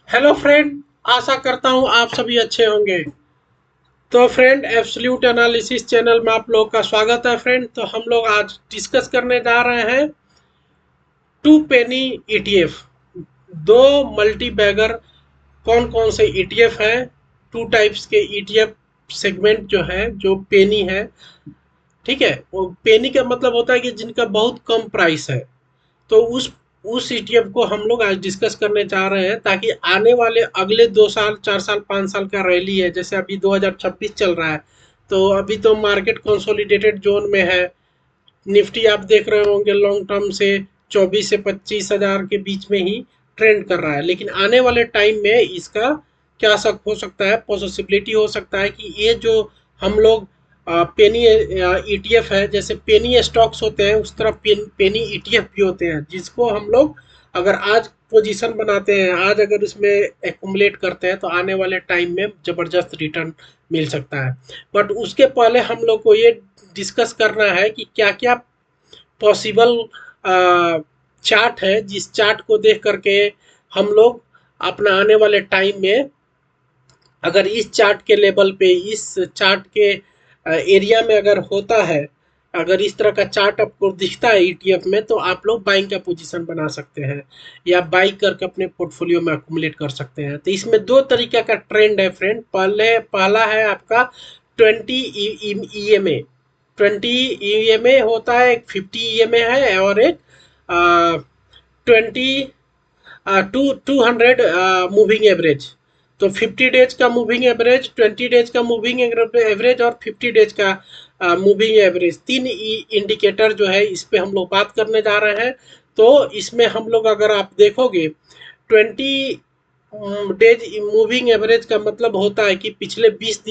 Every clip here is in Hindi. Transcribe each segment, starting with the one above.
Hello friend. आशा करता हूँ आप सभी अच्छे होंगे। तो फ्रेंड, एब्सोल्यूट एनालिसिस चैनल में आप लोग का स्वागत है फ्रेंड। तो हम लोग आज डिस्कस करने जा रहे हैं टू पेनी ईटीएफ। दो मल्टी बैगर कौन कौन से ईटीएफ हैं। टू टाइप्स के ईटीएफ सेगमेंट जो है, जो पेनी है, ठीक है। वो पेनी का मतलब होता है कि जिनका बहुत कम प्राइस है। तो उस ईटीएफ को हम लोग आज डिस्कस करने जा रहे हैं, ताकि आने वाले अगले 2 साल, 4 साल, 5 साल का रैली है, जैसे अभी 2026 चल रहा है। तो अभी तो मार्केट कंसोलिडेटेड जोन में है। निफ्टी आप देख रहे होंगे लॉन्ग टर्म से 24 से 25 हज़ार के बीच में ही ट्रेंड कर रहा है। लेकिन आने वाले टाइम में इसका क्या शक हो सकता है, पॉसिबिलिटी हो सकता है कि ये जो हम लोग पेनी ईटीएफ है, जैसे पेनी स्टॉक्स होते हैं उस तरह पेनी ईटीएफ भी होते हैं, जिसको हम लोग अगर आज पोजीशन बनाते हैं, आज अगर इसमें एक्यूमुलेट करते हैं, तो आने वाले टाइम में जबरदस्त रिटर्न मिल सकता है। बट उसके पहले हम लोग को ये डिस्कस करना है कि क्या क्या पॉसिबल चार्ट है, जिस चार्ट को देख करके हम लोग अपना आने वाले टाइम में, अगर इस चार्ट के लेवल पे, इस चार्ट के एरिया में अगर होता है, अगर इस तरह का चार्ट आपको दिखता है ईटीएफ में, तो आप लोग बाइंग का पोजीशन बना सकते हैं या बाई करके अपने पोर्टफोलियो में अकुमुलेट कर सकते हैं। तो इसमें दो तरीके का ट्रेंड है फ्रेंड। पहला है आपका 20 EMA। 20 EMA होता है, एक 50 EMA है, और एक 200 मूविंग एवरेज। तो 50 डेज का मूविंग एवरेज, 20 डेज का मूविंग एवरेज और 50 डेज का मूविंग एवरेज, तीन इंडिकेटर जो है, इस पे हम लोग बात करने जा रहे हैं। तो इसमें हम लोग, अगर आप देखोगे, 20 डेज मूविंग एवरेज का मतलब होता है कि पिछले 20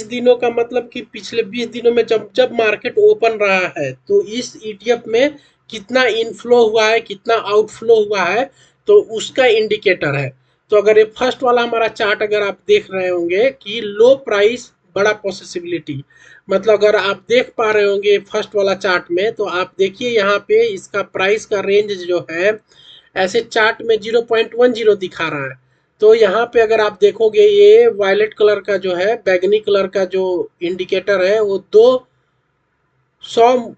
दिनों का मतलब कि पिछले 20 दिनों में जब जब मार्केट ओपन रहा है, तो इस ईटीएफ में कितना इनफ्लो हुआ है, कितना आउटफ्लो हुआ है, तो उसका इंडिकेटर है। तो अगर ये फर्स्ट वाला हमारा चार्ट अगर आप देख रहे होंगे कि लो प्राइस बड़ा पॉसिबिलिटी, मतलब अगर आप देख पा रहे होंगे फर्स्ट वाला चार्ट में, तो आप देखिए यहाँ पे इसका प्राइस का रेंज जो है, ऐसे चार्ट में 0.10 दिखा रहा है। तो यहाँ पे अगर आप देखोगे, ये वायलेट कलर का जो है, बैगनी कलर का जो इंडिकेटर है, वो 100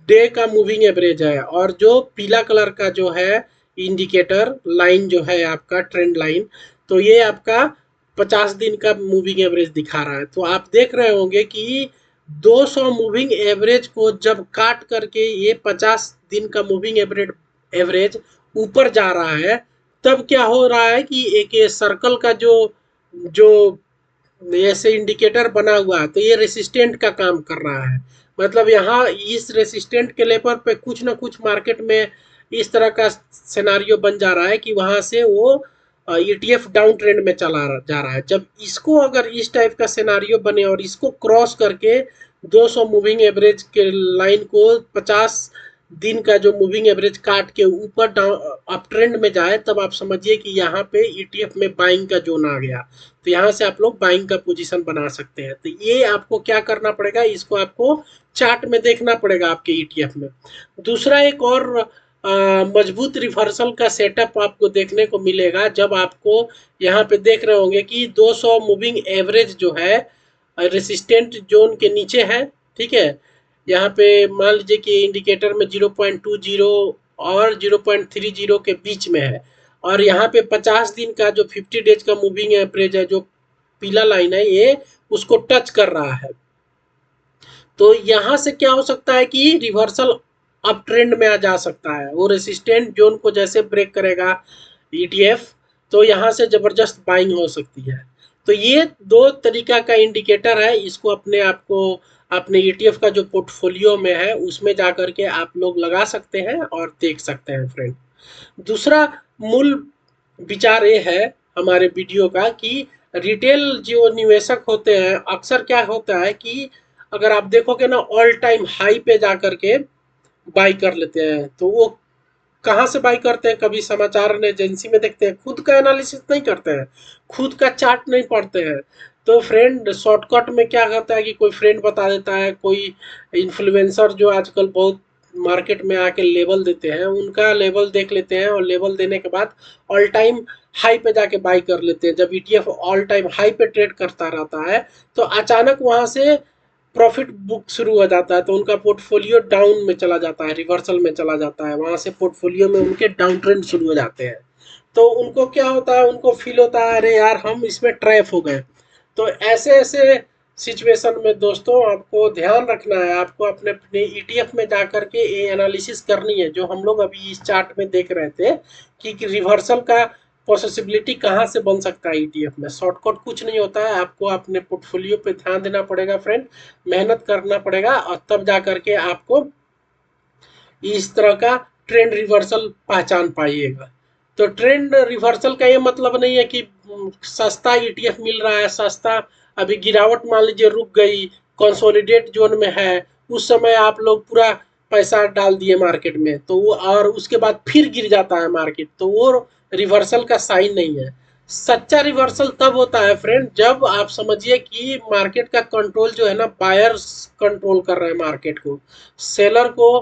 डे का मूविंग एवरेज है। और जो पीला कलर का जो है इंडिकेटर लाइन जो है आपका ट्रेंड लाइन, तो ये आपका 50 दिन का मूविंग एवरेज दिखा रहा है। तो आप देख रहे होंगे कि 200 मूविंग एवरेज को जब काट करके ये 50 दिन का मूविंग एवरेज एवरेज ऊपर जा रहा है, तब क्या हो रहा है कि एक ये सर्कल का जो जो ऐसे इंडिकेटर बना हुआ है, तो ये रेसिस्टेंट का काम कर रहा है। मतलब यहाँ इस रेसिस्टेंट के लेवल पे कुछ ना कुछ मार्केट में इस तरह का सिनेरियो बन जा रहा है कि वहां से वो ईटीएफ डाउन ट्रेंड में जा रहा है। जब इसको अगर इस टाइप का सिनेरियो बने और इसको क्रॉस करके 200 मूविंग एवरेज के लाइन को 50 दिन का जो मूविंग एवरेज काट के ऊपर डाउन अप ट्रेंड में जाए, तब आप समझिए कि यहाँ पे ईटीएफ में बाइंग का जोन आ गया। तो यहाँ से आप लोग बाइंग का पोजीशन बना सकते हैं। तो ये आपको क्या करना पड़ेगा, इसको आपको चार्ट में देखना पड़ेगा आपके ईटीएफ में। दूसरा, एक और मजबूत रिवर्सल का सेटअप आपको देखने को मिलेगा, जब आपको यहाँ पे देख रहे होंगे कि 200 मूविंग एवरेज जो है रेसिस्टेंट जोन के नीचे है, ठीक है। यहाँ पे मान लीजिए कि इंडिकेटर में 0.20 और 0.30 के बीच में है, और यहाँ पे 50 दिन का जो 50 डेज का मूविंग एवरेज है, जो पीला लाइन है, ये उसको टच कर रहा है। तो यहाँ से क्या हो सकता है कि रिवर्सल अप ट्रेंड में आ जा सकता है। वो रेसिस्टेंट जोन को जैसे ब्रेक करेगा ईटीएफ, तो यहाँ से जबरदस्त बाइंग हो सकती है। तो ये दो तरीका का इंडिकेटर है, इसको अपने आप को अपने ईटीएफ का जो पोर्टफोलियो में है उसमें जा करके आप लोग लगा सकते हैं और देख सकते हैं फ्रेंड। दूसरा मूल विचार ये है हमारे वीडियो का कि रिटेल जो निवेशक होते हैं, अक्सर क्या होता है कि अगर आप देखोगे ना, ऑल टाइम हाई पे जा करके बाई कर लेते हैं। तो वो कहाँ से बाई करते हैं, कभी समाचार एजेंसी में देखते हैं, खुद का एनालिसिस नहीं करते हैं, खुद का चार्ट नहीं पढ़ते हैं। तो फ्रेंड, शॉर्टकट में क्या करता है कि कोई फ्रेंड बता देता है, कोई इन्फ्लुएंसर जो आजकल बहुत मार्केट में आके लेवल देते हैं, उनका लेवल देख लेते हैं और लेवल देने के बाद ऑल टाइम हाई पे जाके बाई कर लेते हैं। जब ईटीएफ ऑल टाइम हाई पे ट्रेड करता रहता है तो अचानक वहां से प्रॉफिट बुक शुरू हो जाता है, तो उनका पोर्टफोलियो डाउन में चला जाता है, रिवर्सल में चला जाता है, वहां से पोर्टफोलियो में उनके डाउन ट्रेंड शुरू हो जाते हैं। तो उनको क्या होता है, उनको फील होता है अरे यार हम इसमें ट्रैप हो गए। तो ऐसे ऐसे सिचुएशन में दोस्तों आपको ध्यान रखना है, आपको अपने अपने ईटीएफ में जाकर के ये एनालिसिस करनी है जो हम लोग अभी इस चार्ट में देख रहे थे कि रिवर्सल का पॉसिबिलिटी कहाँ से बन सकता है ईटीएफ में। शॉर्टकट कुछ नहीं होता है, आपको अपने पोर्टफोलियो पे ध्यान देना पड़ेगा फ्रेंड, मेहनत करना पड़ेगा और तब जा करके आपको इस तरह का ट्रेंड रिवर्सल पहचान पाइएगा। तो ट्रेंड रिवर्सल का ये मतलब नहीं है कि सस्ता ईटीएफ मिल रहा है, सस्ता अभी गिरावट मान लीजिए रुक गई, कंसोलिडेट जोन में है, उस समय आप लोग पूरा पैसा डाल दिए मार्केट में, तो वो और उसके बाद फिर गिर जाता है मार्केट, तो वो रिवर्सल का साइन नहीं है। सच्चा रिवर्सल तब होता है फ्रेंड जब आप समझिए कि मार्केट का कंट्रोल जो है ना, बायर्स कंट्रोल कर रहे हैं मार्केट को, सेलर को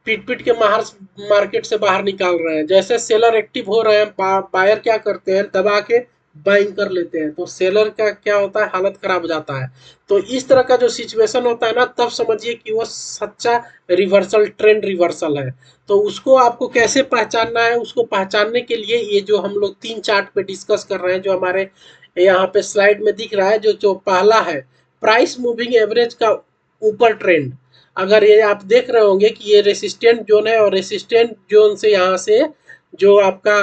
पीट पीट के मार्केट से बाहर निकाल रहे हैं। जैसे सेलर एक्टिव हो रहे हैं, बायर क्या करते हैं, दबा के बाइंग कर लेते हैं, तो सेलर का क्या होता है, हालत खराब हो जाता है। तो इस तरह का जो सिचुएशन होता है ना, तब समझिए कि वो सच्चा रिवर्सल, ट्रेंड रिवर्सल है। तो उसको आपको कैसे पहचानना है, उसको पहचानने के लिए ये जो हम लोग 3 चार्ट पे डिस्कस कर रहे हैं, जो हमारे यहाँ पे स्लाइड में दिख रहा है, जो जो पहला है प्राइस मूविंग एवरेज का ऊपर ट्रेंड। अगर ये आप देख रहे होंगे कि ये रेसिस्टेंट जोन है और रेसिस्टेंट जोन से यहाँ से जो आपका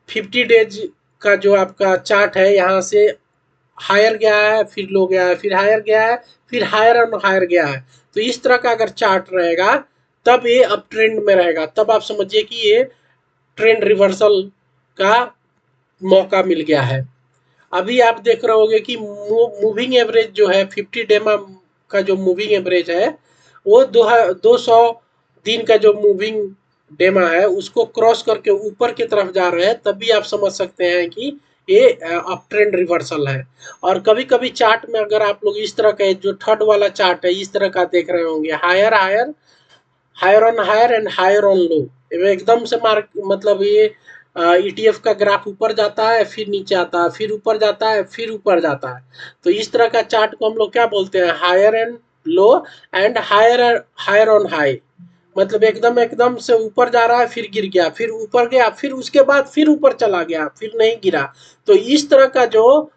50 डेज का जो आपका चार्ट है, यहाँ से हायर गया है, फिर लो गया है, फिर हायर गया है, फिर हायर और हायर गया है। तो इस तरह का अगर चार्ट रहेगा तब ये अप ट्रेंड में रहेगा, तब आप समझिए कि ये ट्रेंड रिवर्सल का मौका मिल गया है। अभी आप देख रहे होंगे कि मूविंग एवरेज जो है 50 डेमा का जो मूविंग एवरेज है, वो 200 दिन का जो मूविंग डेमा है उसको क्रॉस करके ऊपर की तरफ जा रहे हैं, तभी आप समझ सकते हैं कि ये अप ट्रेंड रिवर्सल है। और कभी कभी चार्ट में अगर आप लोग इस तरह का जो थर्ड वाला चार्ट है इस तरह का देख रहे होंगे, higher higher, higher on higher and higher on low, एकदम से मार्क मतलब ये ईटीएफ का ग्राफ ऊपर जाता है, फिर नीचे आता है, फिर ऊपर जाता है, फिर ऊपर जाता है। तो इस तरह का चार्ट को हम लोग क्या बोलते हैं, higher and low and higher, higher on high. मतलब एकदम एकदम से ऊपर जा रहा है, फिर गिर गया, फिर ऊपर गया, फिर उसके बाद फिर ऊपर चला गया, फिर नहीं गिरा। तो इस तरह का जो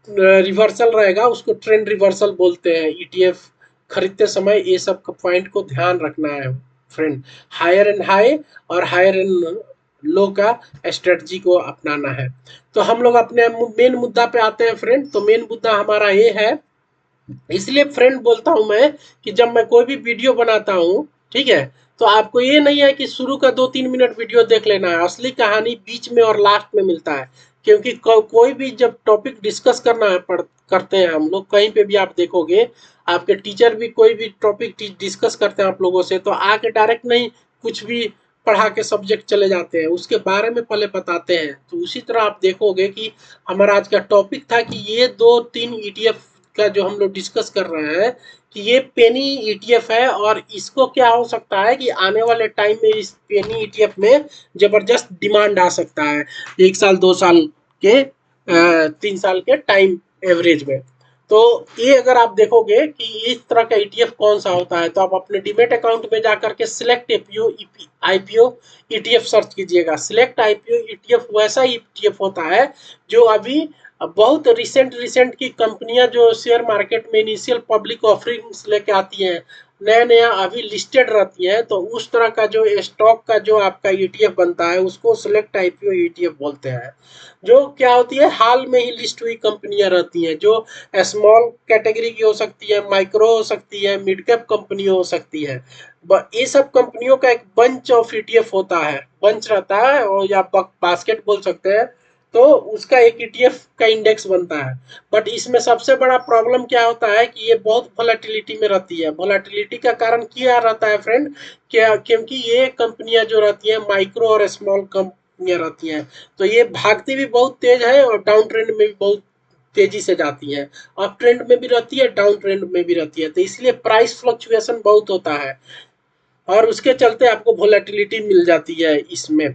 रिवर्सल रहेगा उसको ट्रेंड रिवर्सल बोलते हैं। ईटीएफ खरीदते समय ये सब पॉइंट को ध्यान रखना है फ्रेंड, हायर एंड हाई और हायर एंड लो का स्ट्रेटजी को अपनाना है। तो हम लोग अपने मेन मुद्दा पे आते हैं फ्रेंड। तो मेन मुद्दा हमारा ये है, इसलिए फ्रेंड बोलता हूं मैं कि जब मैं कोई भी वीडियो बनाता हूं, ठीक है, तो आपको ये नहीं है कि शुरू का 2-3 मिनट वीडियो देख लेना है, असली कहानी बीच में और लास्ट में मिलता है। क्योंकि कोई भी जब टॉपिक डिस्कस करना है करते हैं हम लोग, कहीं पे भी आप देखोगे आपके टीचर भी कोई भी टॉपिक डिस्कस करते हैं आप लोगों से, तो आके डायरेक्ट नहीं कुछ भी पढ़ा के सब्जेक्ट चले जाते हैं, उसके बारे में पहले बताते हैं। तो उसी तरह आप देखोगे कि हमारा आज का टॉपिक था कि ये 2-3 ईटीएफ का जो हम लोग डिस्कस कर रहे हैं कि ये पेनी ईटीएफ है, और इसको क्या हो सकता है कि आने वाले टाइम में इस पेनी ईटीएफ में जबरदस्त डिमांड आ सकता है, 1 साल 2 साल के 3 साल के टाइम एवरेज में। तो ये अगर आप देखोगे कि इस तरह का ईटीएफ कौन सा होता है, तो आप अपने डीमेट अकाउंट में जाकर के सिलेक्ट आईपीओ ईटीएफ सर्च कीजिएगा। सिलेक्ट आईपीओ ईटीएफ वैसा ईटीएफ होता है जो अभी बहुत रिसेंट की कंपनियां जो शेयर मार्केट में इनिशियल पब्लिक ऑफरिंग्स लेके आती हैं, नया नया अभी लिस्टेड रहती है, तो उस तरह का जो स्टॉक का जो आपका ईटीएफ बनता है उसको सिलेक्ट आईपीओ ईटीएफ बोलते हैं। जो क्या होती है, हाल में ही लिस्ट हुई कंपनियां रहती हैं, जो स्मॉल कैटेगरी की हो सकती है, माइक्रो हो सकती है, मिड कैप कंपनी हो सकती है। ये सब कंपनियों का एक बंच ऑफ ईटीएफ होता है, बंच रहता है, और या बास्केट बोल सकते हैं। तो उसका एक ईटीएफ का इंडेक्स बनता है। बट इसमें सबसे बड़ा प्रॉब्लम क्या होता है कि ये बहुत वोलेटिलिटी में रहती है। वोलेटिलिटी का कारण क्या रहता है फ्रेंड, क्या, क्योंकि ये कंपनियां जो रहती हैं माइक्रो और स्मॉल कंपनियां रहती हैं, तो ये भागती भी बहुत तेज है और डाउन ट्रेंड में भी बहुत तेजी से जाती है, अप ट्रेंड में भी रहती है, डाउन ट्रेंड में भी रहती है, तो इसलिए प्राइस फ्लक्चुएशन बहुत होता है और उसके चलते आपको वोलेटिलिटी मिल जाती है इसमें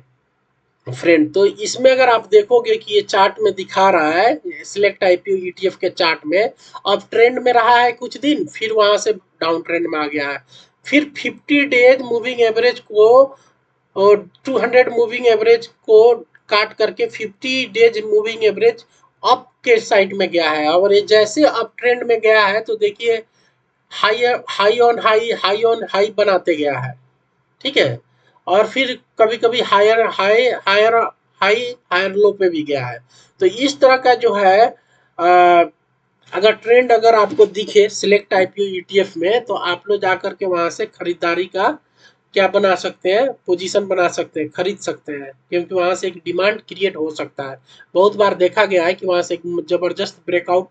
फ्रेंड। तो इसमें अगर आप देखोगे कि ये चार्ट में दिखा रहा है सिलेक्ट आईपीओ ईटीएफ के चार्ट में, अब ट्रेंड में रहा है कुछ दिन, फिर वहां से डाउन ट्रेंड में आ गया है, फिर 50 डेज मूविंग एवरेज को और 200 मूविंग एवरेज को काट करके 50 डेज मूविंग एवरेज अप के साइड में गया है, और ये जैसे अप ट्रेंड में गया है तो देखिए high high on high, high on high बनाते गया है, ठीक है, और फिर कभी कभी higher high, higher high, higher low पे भी गया है। तो इस तरह का जो है अगर ट्रेंड अगर आपको दिखे सिलेक्ट आईपीओ ईटीएफ में, तो आप लोग जाकर के वहां से खरीदारी का क्या बना सकते हैं, पोजीशन बना सकते हैं, खरीद सकते हैं, क्योंकि वहां से एक डिमांड क्रिएट हो सकता है। बहुत बार देखा गया है कि वहां से एक जबरदस्त ब्रेकआउट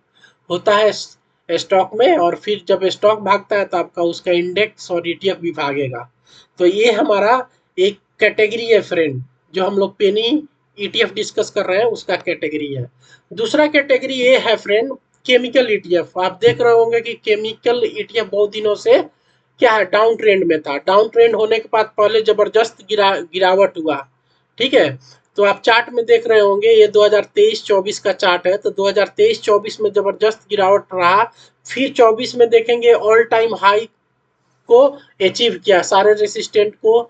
होता है स्टॉक में, और फिर जब स्टॉक भागता है तो आपका उसका इंडेक्स और ईटीएफ भी भागेगा। तो ये हमारा एक कैटेगरी है फ्रेंड, जो हम लोग पेनी ईटीएफ डिस्कस कर रहे हैं उसका कैटेगरी है। दूसरा कैटेगरी ये है फ्रेंड केमिकल ईटीएफ। आप देख रहे होंगे कि केमिकल ईटीएफ बहुत दिनों से क्या है, डाउन ट्रेंड में था, डाउन ट्रेंड होने के बाद पहले जबरदस्त गिरावट हुआ, ठीक है। तो आप चार्ट में देख रहे होंगे ये 2023-24 का चार्ट है, तो 2023-24 में जबरदस्त गिरावट रहा, फिर 24 में देखेंगे ऑल टाइम हाई को अचीव किया, सारे रेसिस्टेंट को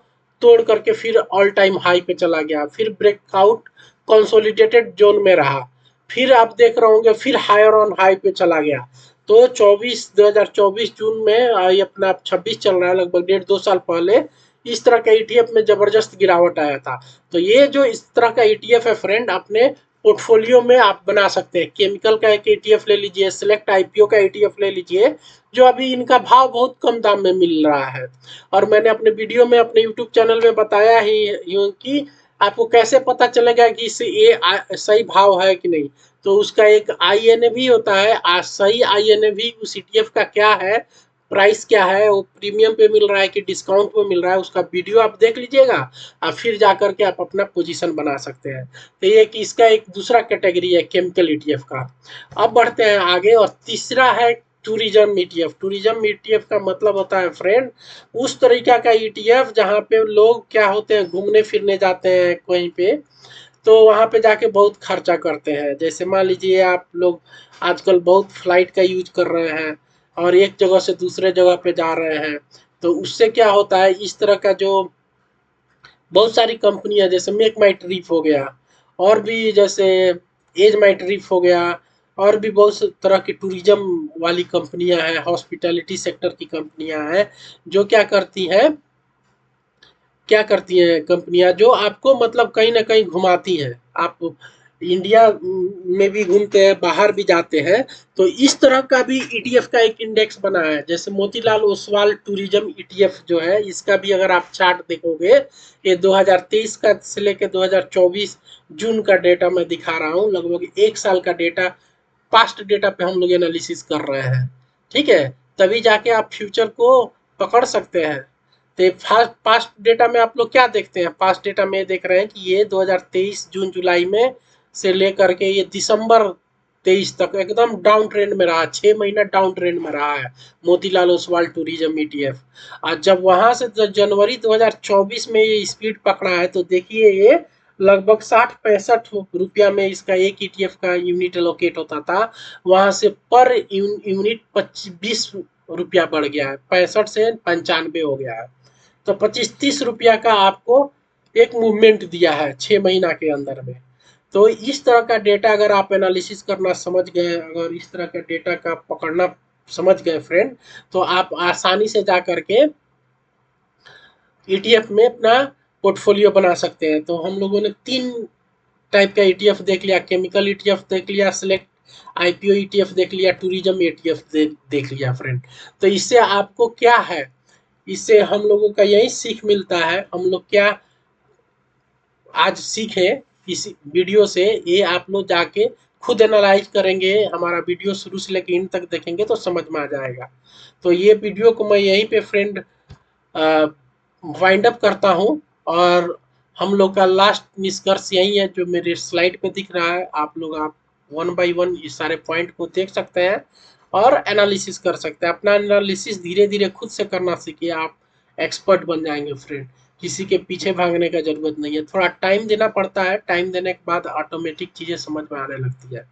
तोड़ करके फिर ऑल टाइम हाई पे चला गया, फिर ब्रेकआउट कंसोलिडेटेड जोन में रहा, फिर आप देख रहे होंगे फिर हायर ऑन हाई पे चला गया। तो 2024 जून में ये अपना 26 चल रहा है, लगभग 1.5-2 साल पहले इस तरह का ईटीएफ में जबरदस्त गिरावट आया था। तो ये जो इस तरह का ईटीएफ है फ्रेंड, अपने पोर्टफोलियो में आप बना सकते हैं। केमिकल का एक ईटीएफ ले लीजिए, सिलेक्ट आईपीओ का ईटीएफ ले लीजिए, जो अभी इनका भाव बहुत कम दाम में मिल रहा है, और मैंने अपने वीडियो में अपने यूट्यूब चैनल में बताया ही कि आपको कैसे पता चलेगा कि इसे ये सही भाव है कि नहीं। तो उसका एक आईएनए भी होता है, सही आईएनए भी उस ईटीएफ का क्या है, प्राइस क्या है, वो प्रीमियम पे मिल रहा है कि डिस्काउंट पे मिल रहा है, उसका वीडियो आप देख लीजिएगा और फिर जाकर के आप अपना पोजीशन बना सकते हैं। तो ये कि इसका एक दूसरा कैटेगरी है केमिकल ईटीएफ का। अब बढ़ते हैं आगे, और तीसरा है टूरिज्म ईटीएफ। टूरिज्म ईटीएफ का मतलब होता है फ्रेंड उस तरीका का ईटीएफ जहाँ पे लोग क्या होते हैं, घूमने फिरने जाते हैं कहीं पे, तो वहाँ पे जाके बहुत खर्चा करते हैं। जैसे मान लीजिए आप लोग आजकल बहुत फ्लाइट का यूज कर रहे हैं और एक जगह से दूसरे जगह पे जा रहे हैं, तो उससे क्या होता है, इस तरह का जो बहुत सारी कंपनियां जैसे मेक माई ट्रिप हो गया, और भी जैसे एज माई ट्रिप हो गया, और भी बहुत से तरह की टूरिज्म वाली कंपनियां हैं, हॉस्पिटैलिटी सेक्टर की कंपनियां हैं, जो क्या करती हैं कंपनियां, जो आपको मतलब कहीं ना कहीं घुमाती हैं। आप इंडिया में भी घूमते हैं, बाहर भी जाते हैं, तो इस तरह का भी ईटीएफ का एक इंडेक्स बना है। जैसे मोतीलाल ओसवाल टूरिज्म ईटीएफ जो है, इसका भी अगर आप चार्ट देखोगे, ये 2023 का से लेकर 2024 जून का डेटा मैं दिखा रहा हूँ, लगभग 1 साल का डेटा, पास्ट डेटा पे हम लोग एनालिसिस कर रहे हैं, ठीक है। तभी जाके आप फ्यूचर को पकड़ सकते हैं। तो पास्ट डेटा में आप लोग क्या देखते हैं, पास्ट डेटा में देख रहे हैं कि ये 2023 जून जुलाई में से लेकर के ये दिसंबर 23 तक एकदम डाउन ट्रेंड में रहा, 6 महीना डाउन ट्रेंड में रहा है मोतीलाल ओसवाल टूरिज्म ईटीएफ। और जब वहां से जनवरी 2024 में ये स्पीड पकड़ा है, तो देखिए ये लगभग 60-65 रुपया में इसका एक ईटीएफ का यूनिट एलोकेट होता था, वहां से पर यूनिट 20 रुपया बढ़ गया है, 65 से 95 हो गया है। तो 25-30 रुपया का आपको एक मूवमेंट दिया है 6 महीना के अंदर में। तो इस तरह का डेटा अगर आप एनालिसिस करना समझ गए, अगर इस तरह का डेटा का पकड़ना समझ गए फ्रेंड, तो आप आसानी से जा करके ईटीएफ में अपना पोर्टफोलियो बना सकते हैं। तो हम लोगों ने 3 टाइप का ईटीएफ देख लिया, केमिकल ईटीएफ देख लिया, सिलेक्ट आईपीओ ईटीएफ देख लिया, टूरिज्म ईटीएफ देख लिया फ्रेंड। तो इससे आपको क्या है, इससे हम लोगों का यही सीख मिलता है, हम लोग क्या आज सीखे इस वीडियो से, ये आप लोग जाके खुद एनालाइज करेंगे, हमारा वीडियो शुरू से लेकर इन तक देखेंगे तो समझ में आ जाएगा। तो ये वीडियो को मैं यहीं पे फ्रेंड वाइंड अप करता हूँ, और हम लोग का लास्ट निष्कर्ष यही है जो मेरे स्लाइड पे दिख रहा है, आप लोग आप वन बाय वन इस सारे पॉइंट को देख सकते हैं और एनालिसिस कर सकते हैं। अपना एनालिसिस धीरे धीरे खुद से करना सीखिए, आप एक्सपर्ट बन जाएंगे फ्रेंड। किसी के पीछे भागने का जरूरत नहीं है, थोड़ा टाइम देना पड़ता है, टाइम देने के बाद ऑटोमेटिक चीजें समझ में आने लगती है।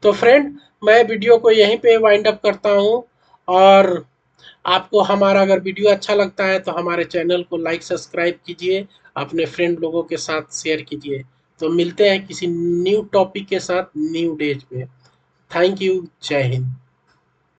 तो फ्रेंड, मैं वीडियो को यहीं पे वाइंड अप करता हूँ। और आपको हमारा अगर वीडियो अच्छा लगता है तो हमारे चैनल को लाइक सब्सक्राइब कीजिए, अपने फ्रेंड लोगों के साथ शेयर कीजिए। तो मिलते हैं किसी न्यू टॉपिक के साथ न्यू डेज में। Thank you. जय हिंद।